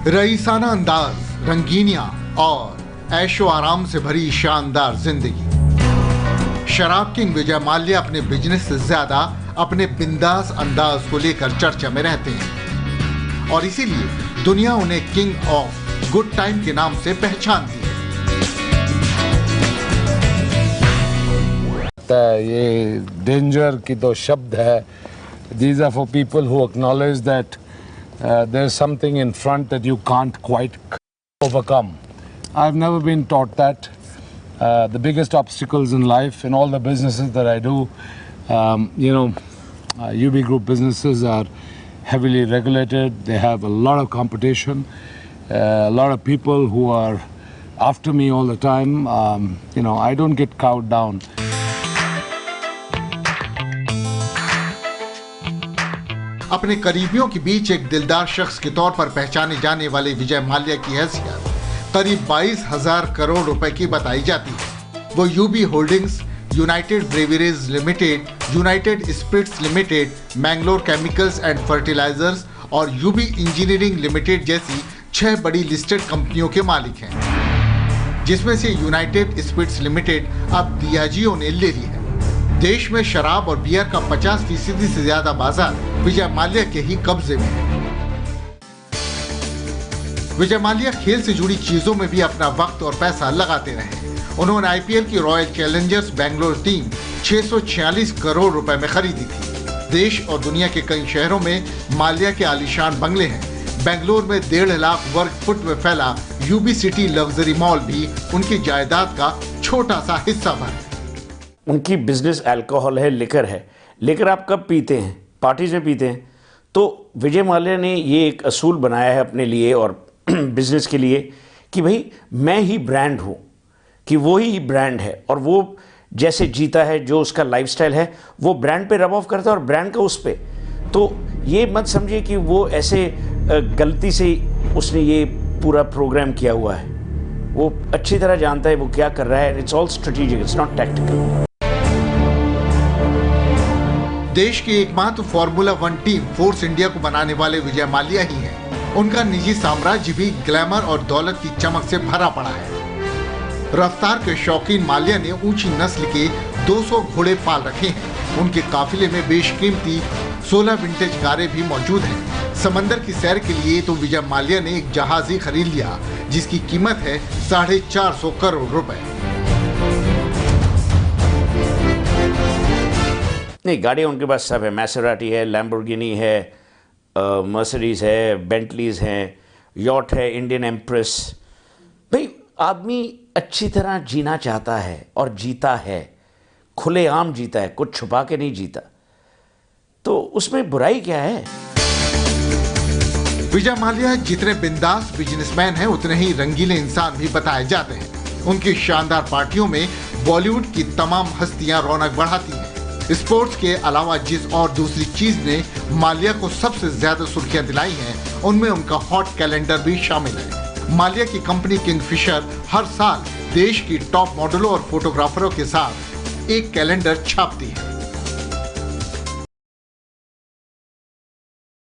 रईसाना अंदाज, रंगीनियां और ऐशो आराम से भरी शानदार जिंदगी। शराब किंग विजय माल्या अपने बिजनेस से ज्यादा अपने बिंदास अंदाज को लेकर चर्चा में रहते हैं और इसीलिए दुनिया उन्हें किंग ऑफ गुड टाइम के नाम से पहचानती है। ये डेंजर की तो शब्द है। These are for people who acknowledge that there's something in front that you can't quite overcome. I've never been taught that. The biggest obstacles in life, in all the businesses that I do, UB Group businesses are heavily regulated. They have a lot of competition, a lot of people who are after me all the time. I don't get cowed down. अपने करीबियों के बीच एक दिलदार शख्स के तौर पर पहचाने जाने वाले विजय माल्या की हैसियत करीब 22,000 करोड़ रुपए की बताई जाती है। वो UB holdings, United Breweries limited, United Spirits limited, Mangalore chemicals and fertilizers और यूबी इंजीनियरिंग लिमिटेड जैसी 6 बड़ी लिस्टेड कंपनियों के मालिक हैं, जिसमें से यूनाइटेड स्पिरिट्स लिमिटेड अब दियाजियो ने ले ली है। देश में शराब और बियर का 50% से ज्यादा बाजार विजय माल्या के ही कब्जे में है। विजय माल्या खेल से जुड़ी चीजों में भी अपना वक्त और पैसा लगाते रहे। उन्होंने आईपीएल की royal Challengers Bangalore team 646 crore रुपए में खरीदी थी। देश और दुनिया के कई शहरों में माल्या के आलीशान बंगले हैं। बेंगलोर में 1.5 लाख वर्ग फुट में फैला यूबी सिटी लग्जरी मॉल भी उनकी जायदाद का छोटा सा हिस्सा भर। उनकी बिजनेस अल्कोहल है, लिकर है। लिकर आप कब पीते हैं? पार्टीज में पीते हैं। तो विजय माल्या ने ये एक असूल बनाया है अपने लिए और बिजनेस के लिए कि भाई मैं ही ब्रांड हूँ, कि वो ही ब्रांड है और वो जैसे जीता है, जो उसका लाइफस्टाइल है वो ब्रांड पे रब ऑफ करता है और ब्रांड का उस पे। तो ये मत समझिए कि वो ऐसे गलती से उसने ये पूरा प्रोग्राम किया हुआ है। वो अच्छी तरह जानता है वो क्या कर रहा है। It's all strategic, it's not tactical. देश की एकमात्र फॉर्मूला 1 टीम फोर्स इंडिया को बनाने वाले विजय माल्या ही हैं। उनका निजी साम्राज्य भी ग्लैमर और दौलत की चमक से भरा पड़ा है। रफ्तार के शौकीन माल्या ने ऊंची नस्ल के 200 घोड़े पाल रखे हैं। उनके काफिले में बेशकीमती 16 विंटेज कारें भी मौजूद हैं। समंदर की सैर के लिए तो विजय माल्या ने एक जहाज ही खरीद लिया, जिसकी कीमत है 450 करोड़ रुपए। नहीं, गाड़ियाँ उनके पास सब है। मैसेराटी है, लैम्बोर्गिनी है, मर्सिडीज है, बेंटलीज हैं, यॉट है, इंडियन एम्प्रेस। भाई आदमी अच्छी तरह जीना चाहता है और जीता है, खुलेआम जीता है, कुछ छुपा के नहीं जीता। तो उसमें बुराई क्या है? विजय माल्या जितने बिंदास बिजनेसमैन हैं, उतने ही रंगीले इंसान भी बताए जाते हैं। उनकी शानदार पार्टियों में बॉलीवुड की तमाम हस्तियां रौनक बढ़ाती हैं। स्पोर्ट्स के अलावा जिस और दूसरी चीज ने माल्या को सबसे ज्यादा सुर्खियां दिलाई हैं, उनमें उनका हॉट कैलेंडर भी शामिल है। माल्या की कंपनी किंगफिशर हर साल देश की टॉप मॉडलों और फोटोग्राफरों के साथ एक कैलेंडर छापती है।